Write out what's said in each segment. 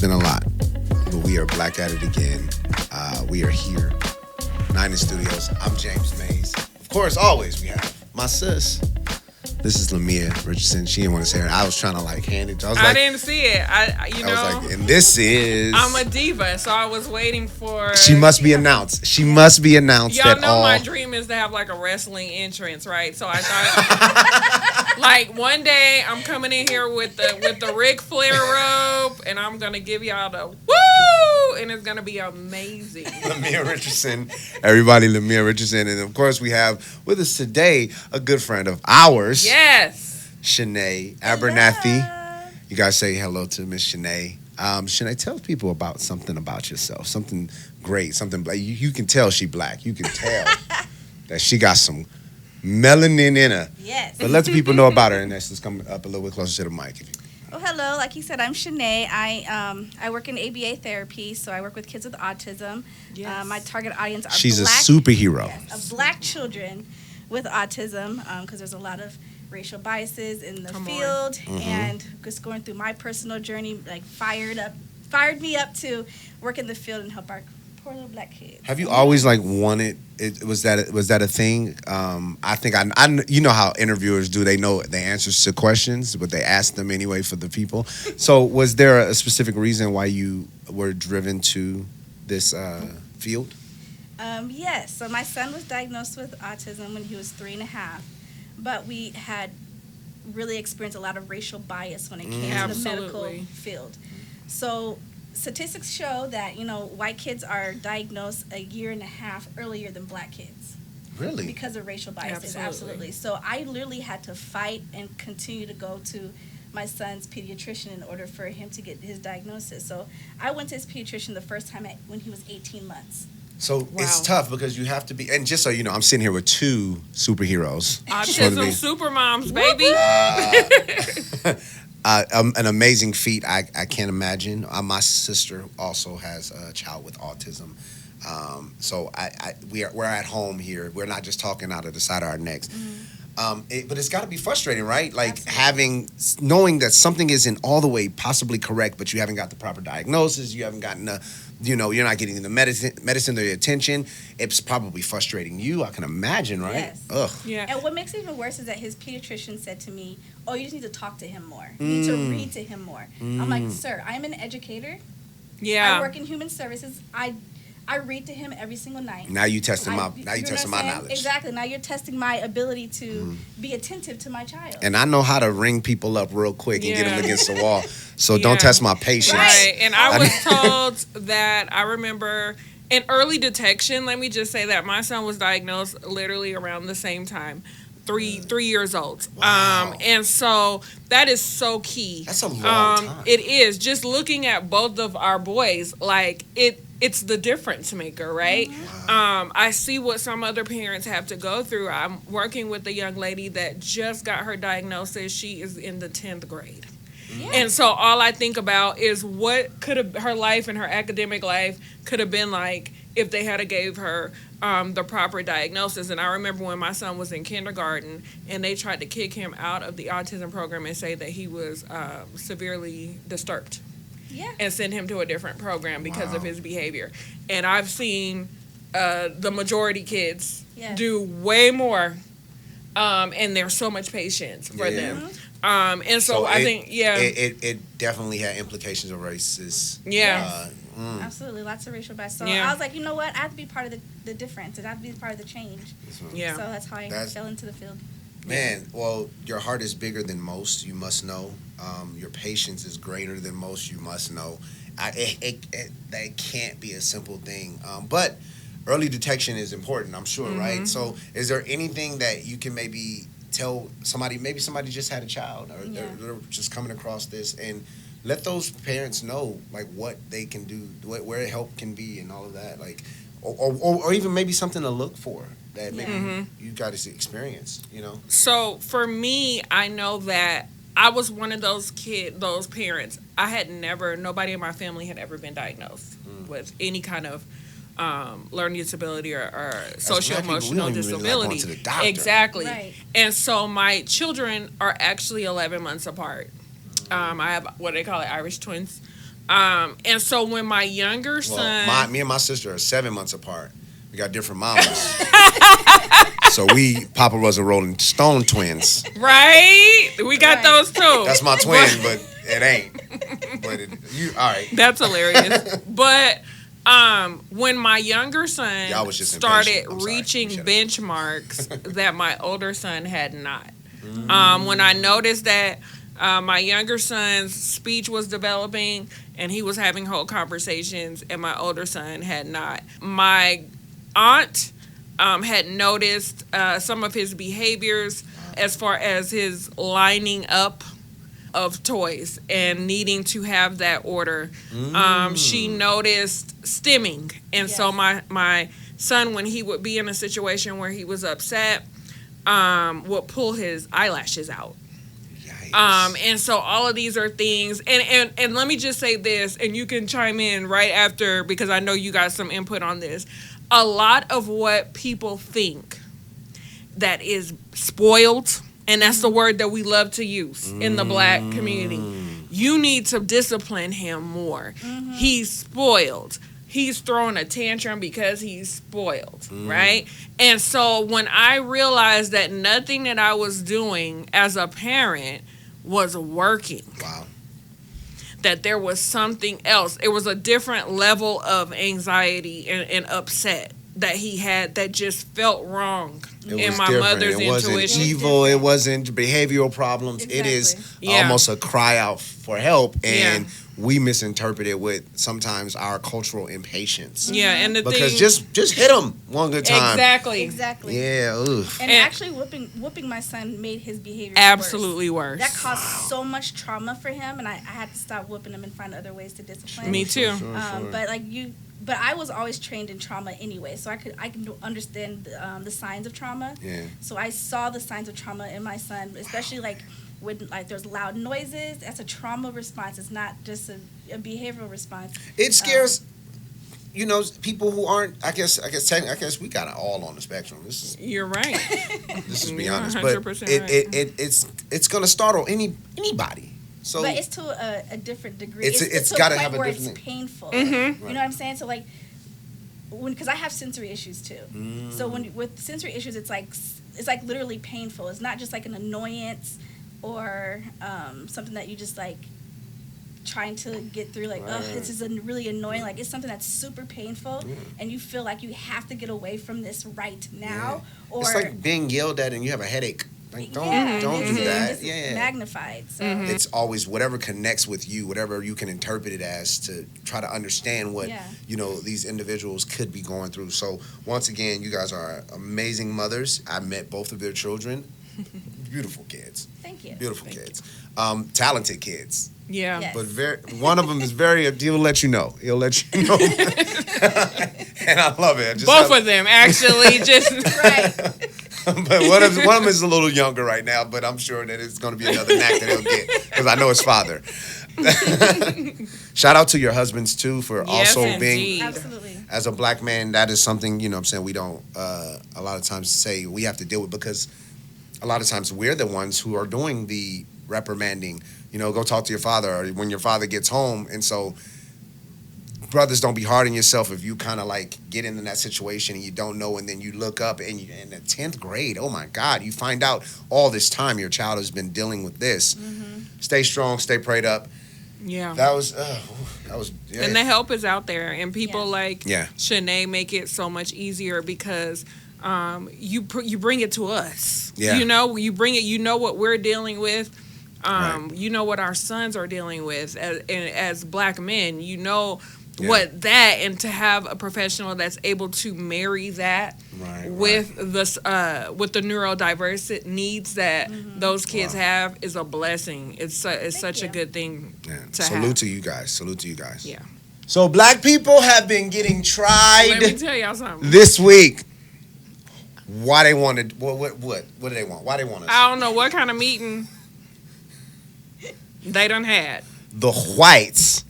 been a lot, but we are back at it again. We are here, 9 in Studios. I'm James Mays. Of course, always we have my sis. This is Lamia Richardson. She didn't want to say her. I was trying to hand it. I didn't see it. I was like, and this is. I'm a diva, so I was waiting for. She must be announced. She must be announced. Y'all know my dream is to have a wrestling entrance, right? So I thought, one day I'm coming in here with the Ric Flair robe, and I'm gonna give y'all the woo, and it's gonna be amazing. Lamia Richardson, everybody, Lamia Richardson, and of course we have with us today a good friend of ours. Yes. Shanae Abernathy. Hello. You guys say hello to Miss Shanae. Shanae, tell people about something about yourself. Something great. Something black. You can tell she black. You can tell that she got some melanin in her. Yes. But let the people know about her, and let's come up a little bit closer to the mic. Well, hello. Like you said, I'm Shanae. I work in ABA therapy, so I work with kids with autism. Yes. My target audience are She's black, a superhero. Yes, of black children with autism, because there's a lot of racial biases in the field, and just going through my personal journey, fired me up to work in the field and help our poor little black kids. Have you always wanted it? Was that a thing? I think I you know how interviewers do. They know the answers to questions, but they ask them anyway for the people. So was there a specific reason why you were driven to this field? Yes. So my son was diagnosed with autism when he was 3.5. But we had really experienced a lot of racial bias when it came to the medical field. So statistics show that, white kids are diagnosed 1.5 years earlier than black kids. Really? Because of racial biases, absolutely. So I literally had to fight and continue to go to my son's pediatrician in order for him to get his diagnosis. So I went to his pediatrician the first time when he was 18 months. So it's tough because you have to be, and just so you know, I'm sitting here with 2 superheroes. Autism super moms, baby. An amazing feat. I can't imagine. My sister also has a child with autism. So we're at home here. We're not just talking out of the side of our necks. But it's got to be frustrating, right? Knowing that something isn't all the way possibly correct, but you haven't got the proper diagnosis, you haven't gotten you're not getting the medicine, the attention. It's probably frustrating you. I can imagine, right? Yes. Ugh. Yeah. And what makes it even worse is that his pediatrician said to me, "Oh, you just need to talk to him more. You need to read to him more." I'm like, "Sir, I'm an educator. Yeah. I work in human services. I read to him every single night." Now you testing my knowledge. Exactly. Now you're testing my ability to be attentive to my child. And I know how to ring people up real quick and get them against the wall. So don't test my patience. Right. And I was told that I remember in early detection, let me just say that my son was diagnosed literally around the same time. 3 years old. Wow. And so that is so key. That's a long time. It is. Just looking at both of our boys, it's the difference maker, right? Wow. I see what some other parents have to go through. I'm working with a young lady that just got her diagnosis. She is in the 10th grade. Yeah. And so all I think about is what could have her life and her academic life could have been like if they had gave her the proper diagnosis. And I remember when my son was in kindergarten and they tried to kick him out of the autism program and say that he was severely disturbed. Yeah. And send him to a different program because of his behavior. And I've seen the majority kids do way more, and there's so much patience for them. And so I think, it definitely had implications of racist. Yeah. Absolutely. Lots of racial bias. So I was like, you know what? I have to be part of the difference. I have to be part of the change. Yeah. So that's how I fell into the field. Man, well, your heart is bigger than most, you must know. Your patience is greater than most, you must know. That can't be a simple thing. But early detection is important, I'm sure, right? So is there anything that you can maybe tell somebody, maybe somebody just had a child or they're just coming across this, and let those parents know, what they can do, where help can be and all of that, or even maybe something to look for that maybe you got to experience, So for me, I know that I was one of those parents. Nobody in my family had ever been diagnosed with any kind of learning disability or social emotional disability. Really like exactly. Right. And so my children are actually 11 months apart. I have what they call Irish twins. And so when my younger son, me and my sister are 7 months apart. We got different mamas. So Papa was a Rolling Stone twins. right? We got those too. That's my twin, but it ain't. But all right. That's hilarious. But when my younger son started reaching benchmarks that my older son had not. When I noticed that my younger son's speech was developing and he was having whole conversations and my older son had not. My aunt had noticed some of his behaviors as far as his lining up of toys and needing to have that order. She noticed stimming. And so my son, when he would be in a situation where he was upset, would pull his eyelashes out. And so all of these are things, and let me just say this, and you can chime in right after because I know you got some input on this. A lot of what people think that is spoiled, and that's the word that we love to use in the Black community. You need to discipline him more. He's spoiled. He's throwing a tantrum because he's spoiled, right? And so when I realized that nothing that I was doing as a parent was working. Wow. That there was something else. It was a different level of anxiety and upset that he had that just felt wrong in my mother's intuition. It wasn't evil. It wasn't behavioral problems. Exactly. It is almost a cry out for help, and we misinterpret it with sometimes our cultural impatience. Yeah, and the because thing, just hit him one good time. Exactly. Yeah. And actually, whooping my son made his behavior absolutely worse. That caused so much trauma for him, and I had to stop whooping him and find other ways to discipline. Me too. Sure. But I was always trained in trauma anyway, so I can understand the signs of trauma. Yeah. So I saw the signs of trauma in my son, especially when there's loud noises. That's a trauma response. It's not just a behavioral response. It scares, people who aren't. I guess we got it all on the spectrum. You're right. This is be honest, 100% but it's gonna startle anybody. So, but it's to a different degree. It's to got to a have point a where different. It's painful. Mm-hmm. You know what I'm saying? So because I have sensory issues too. So with sensory issues, it's like literally painful. It's not just like an annoyance or something that you just trying to get through. This is really annoying. It's something that's super painful, and you feel like you have to get away from this right now. Yeah. Or it's like being yelled at and you have a headache. Don't do that. It's magnified. So. It's always whatever connects with you, whatever you can interpret it as to try to understand what these individuals could be going through. So once again, you guys are amazing mothers. I met both of their children. Beautiful kids. Thank you. Beautiful kids. Talented kids. Yeah. Yes. But one of them is he'll let you know. He'll let you know. And I love it. Both of them, actually. Just right. But one of them is a little younger right now, but I'm sure that it's going to be another knack that he'll get because I know his father. Shout out to your husbands, too, for also being... Absolutely. As a Black man, that is something, we don't a lot of times say we have to deal with because a lot of times we're the ones who are doing the reprimanding. Go talk to your father or when your father gets home. And so... brothers, don't be hard on yourself if you kind of get into that situation and you don't know, and then you look up and you in the 10th grade, oh my God, you find out all this time your child has been dealing with this. Stay strong, stay prayed up. Yeah. That was yeah. And the help is out there, and people like Yeah. Shanae make it so much easier because you bring it to us. Yeah. You bring it. You know what we're dealing with. Right. You know what our sons are dealing with as Black men. Yeah. What that, and to have a professional that's able to marry that with the neurodiverse needs that those kids have is a blessing. It's such a good thing to have. Salute to you guys. Salute to you guys. Yeah. So Black people have been getting tried Let me tell y'all something. this week. Why they wanted what do they want? Why they want us? I don't know what kind of meeting they done had. The whites,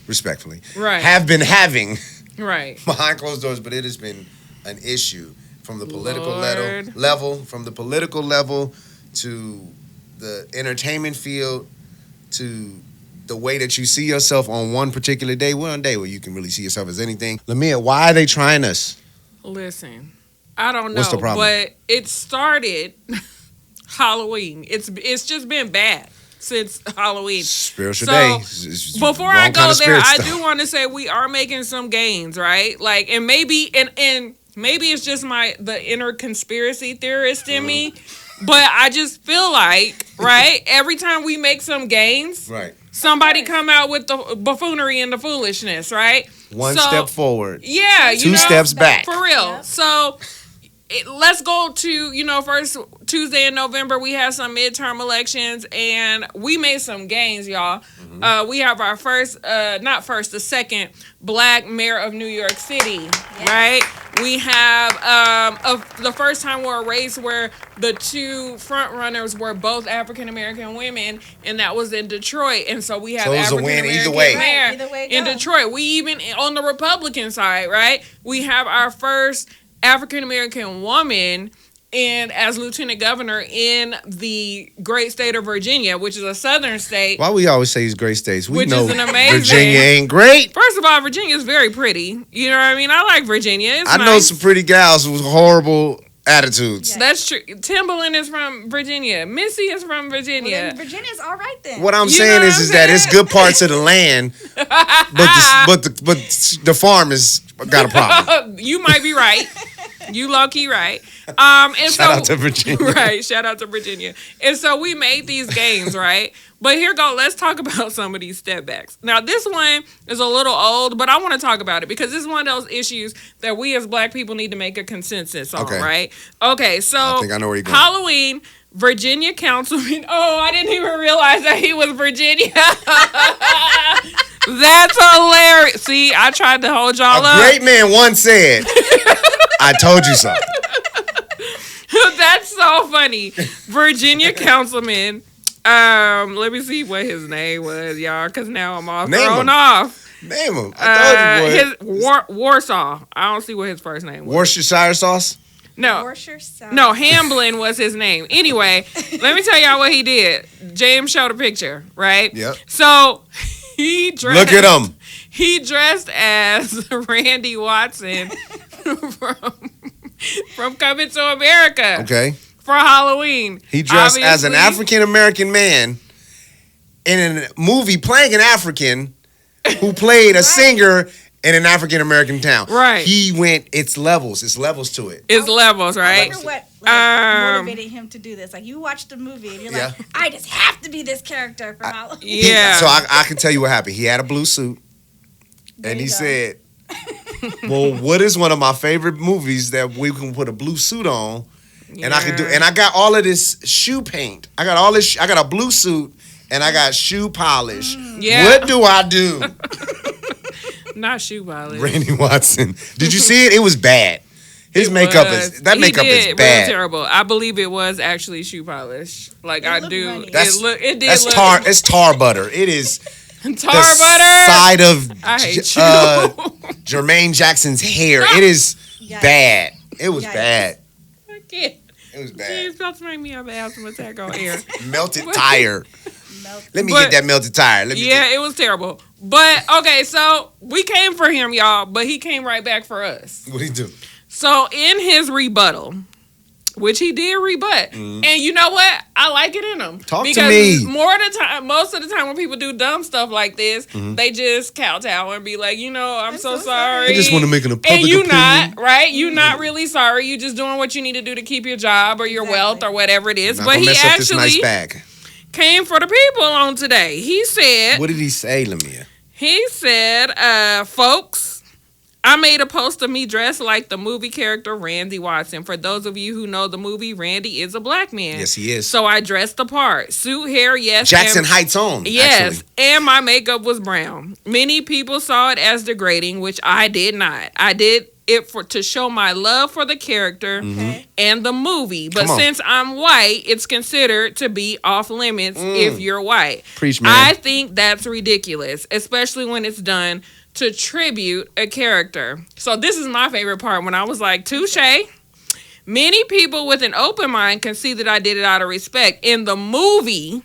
respectfully, have been having behind closed doors, but it has been an issue from the political level to the entertainment field to the way that you see yourself on one particular day, one day where you can really see yourself as anything. Lamia, why are they trying us? Listen, I don't know. What's the problem? But it started Halloween. It's just been bad since Halloween. Spiritual So, day. It's Before wrong I go kind of there, spirit I stuff. do want to say we are making some gains, right? Like, and maybe maybe it's just the inner conspiracy theorist in me, but I just feel like, right, every time we make some gains, Right. somebody come out with the buffoonery and the foolishness, right? One So, step forward. Yeah, Two steps back. for real. Yep. So let's go to, first Tuesday in November, we have some midterm elections, and we made some gains, y'all. We have our the second black mayor of New York City, right? We have the first time we're a race where the two front runners were both African American women, and that was in Detroit. And so we have So it was a African win either American way. mayor Right, either way it in go. Detroit. We even on the Republican side, right? We have our first African American woman as lieutenant governor in the great state of Virginia, which is a southern state. Why we always say these great states? We Which know is an amazing- Virginia ain't great. First of all, Virginia is very pretty. You know what I mean? I like Virginia. It's I know nice. some pretty gals with horrible attitudes. Yeah. That's true. Timberland is from Virginia. Missy is from Well, Virginia. then Virginia's all right then. What I'm You saying know is, what is I'm that it's saying? good parts of the land, but the farm has got a problem. You might be right. You low key right. And Shout out to Virginia. Right. Shout out to Virginia. And so we made these gains, right? But here go. Let's talk about some of these step backs. Now, this one is a little old, but I want to talk about it because this is one of those issues that we as black people need to make a consensus on, Okay. right? Okay, so I think I know where you're going. Halloween, Virginia councilman. Oh, I didn't even realize that he was Virginia. That's hilarious. See, I tried to hold y'all A up. great man once said, "I told you so." That's so funny. Virginia councilman. Let me see what his name was, y'all, because now I'm all Name thrown him. off. Name him. I told you, boy. Warsaw. I don't see what his first name was. Worcestershire sauce. No. Warsaw South. No, Hamblin was his name. Anyway, let me tell y'all what he did. James showed a picture, right? Yep. So he dressed. Look at him. He dressed as Randy Watson from Coming to America Okay. for Halloween. He dressed as an Obviously. African American man in a movie playing an African who played a singer in an African American town. Right. He went. It's levels. It's levels to it. It's levels, I right? wonder what motivated him to do this. Like, you watch the movie and you're Yeah. like, I just have to be this character for Halloween. Yeah. So I can tell you what happened. He had a blue suit, There and you he go. said, "Well, what is one of my favorite movies that we can put a blue suit on, and I can do? Yeah. And I got all of this shoe paint. I got all this. I got a blue suit, and I got shoe polish. Yeah. What do I do?" Not shoe polish. Randy Watson. Did you see it? It was bad. His makeup is He makeup did is really bad. terrible. I believe it was actually shoe polish. Like It I looked do. runny. It did That's look tar. It's tar butter. It is tar the butter. side of I hate Jermaine Jackson's hair. It is Yikes. bad. It was Yikes. bad. I can't. It was Jeez, bad. about to make me have an asthma attack on air. Melted tire. Melt- Let me But- get that melted tire. Let me Yeah, it was terrible. But okay, so we came for him, y'all, but he came right back for us. What did he do? So in his rebuttal, which he did rebut, and you know what? I like it in him. Talk to because me. Most of the time when people do dumb stuff like this, they just kowtow and be like, I'm so sorry. I just want to make an public And you opinion. not, right? You not really sorry. You just doing what you need to do to keep your job or your wealth or whatever it is. Not But gonna he mess up this nice actually bag. came for the people on today. He said, What did he say, Lamia? folks, I made a post of me dressed like the movie character Randy Watson. For those of you who know the movie, Randy is a black man. Yes, he is. So I dressed the part. Suit, hair, yes. Jackson and- Heights on. Yes, Actually. and my makeup was brown. Many people saw it as degrading, which I did not. I did it to show my love for the character Okay. and the movie. But Come on. since I'm white, it's considered to be off limits if you're white. Preach, man. I think that's ridiculous, especially when it's done to tribute a character. So this is my favorite part when I was like, touche. Many people with an open mind can see that I did it out of respect. In the movie,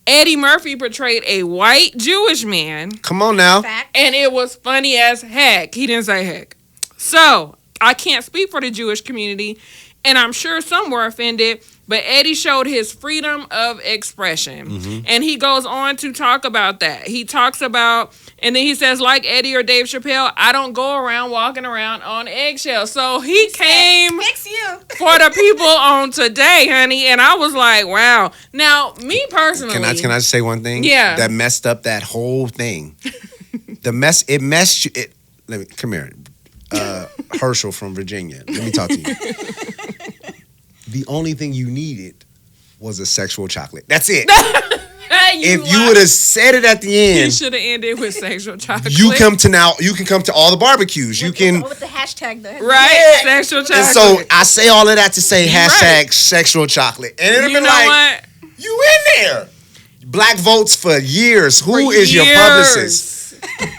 Eddie Murphy portrayed a white Jewish man. Come on now. Fact. And it was funny as heck. He didn't say heck. So, I can't speak for the Jewish community, and I'm sure some were offended, but Eddie showed his freedom of expression. Mm-hmm. And he goes on to talk about that. He talks about, and then he says, like Eddie or Dave Chappelle, I don't go around walking around on eggshells. So he came Fix you. for the people on today, honey. And I was like, wow. Now, me personally. Can I just say one thing? Yeah. That messed up that whole thing. It messed you. Let me come here. Herschel from Virginia. Let me talk to you. The only thing you needed was a sexual chocolate. That's it. If you would have said it at the You end, should have ended with sexual chocolate. you can come to all the barbecues. You can. With the hashtag, though. Right? Sexual chocolate. And so I say all of that to say hashtag sexual chocolate. And it'll You be know like, what? you in there. Black votes for years. Who is your publicist?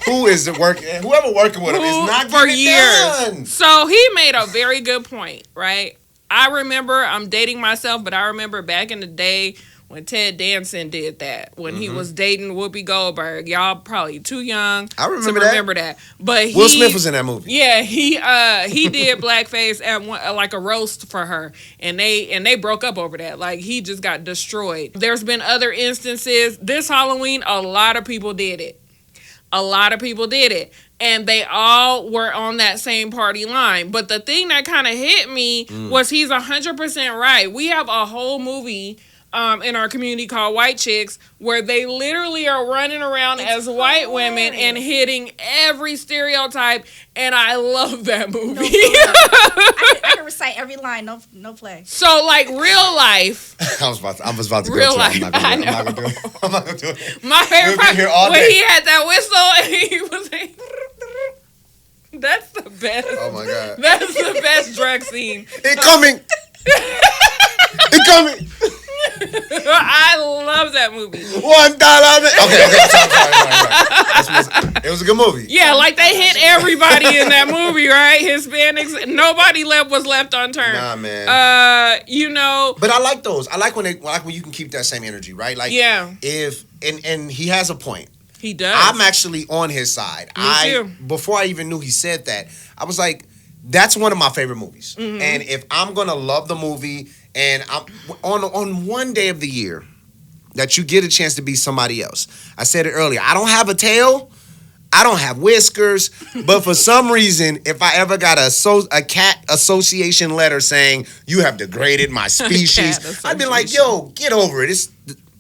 Who is the whoever working with him is not for getting it years. done. So he made a very good point, right? I remember, I'm dating myself, but I remember back in the day when Ted Danson did that, when he was dating Whoopi Goldberg. Y'all probably too young I remember to remember that. But Will Smith was in that movie. Yeah, he did blackface at like a roast for her, and they broke up over that. Like, he just got destroyed. There's been other instances. This Halloween, a lot of people did it. And they all were on that same party line. But the thing that kind of hit me was he's 100% right. We have a whole movie in our community called White Chicks where they literally are running around as white women and hitting every stereotype. And I love that movie. I can recite every line. No play. So, like, real life. I was about to Real go to life. it. I'm not gonna do it. I'm not gonna do it. My favorite We'll be part here all when day. he had that whistle and he was like, that's the best. Oh my God. That's the best drug scene. It coming. It coming. I love that movie. $1. Okay. It was a good movie. Yeah, like they hit everybody in that movie, right? Hispanics, nobody was left unturned. Nah, man. You know. But I like those. I like when you can keep that same energy, right? Like, yeah. And he has a point. He does. I'm actually on his side. Me too. Before I even knew he said that, I was like, that's one of my favorite movies. Mm-hmm. And if I'm gonna love the movie, and I'm on one day of the year that you get a chance to be somebody else. I said it earlier. I don't have a tail. I don't have whiskers, but for some reason, if I ever got a cat association letter saying you have degraded my species, I'd be like, yo, get over it. It's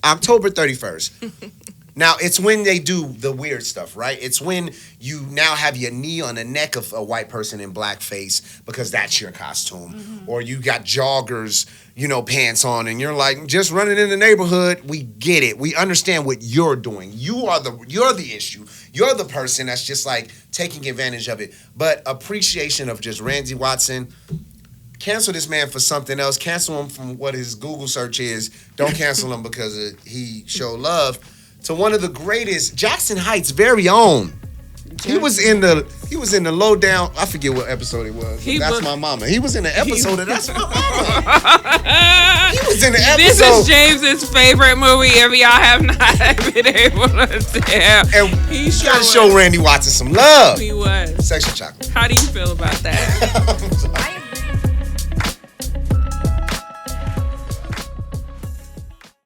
October 31st. Now, it's when they do the weird stuff, right? It's when you now have your knee on the neck of a white person in blackface because that's your costume. Mm-hmm. Or you got joggers, pants on, and you're like, just running in the neighborhood. We get it. We understand what you're doing. You're the issue. You're the person that's just like taking advantage of it. But appreciation of just Randy Watson. Cancel this man for something else. Cancel him from what his Google search is. Don't cancel him because he showed love to one of the greatest, Jackson Heights' very own. He was in the low down. I forget what episode it was. That's my mama. He was in the episode of That's My Mama. He was in the episode. This is James's favorite movie. If y'all have not been able to tell, And he you gotta show Randy Watson some love. He was. Sexual chocolate. How do you feel about that?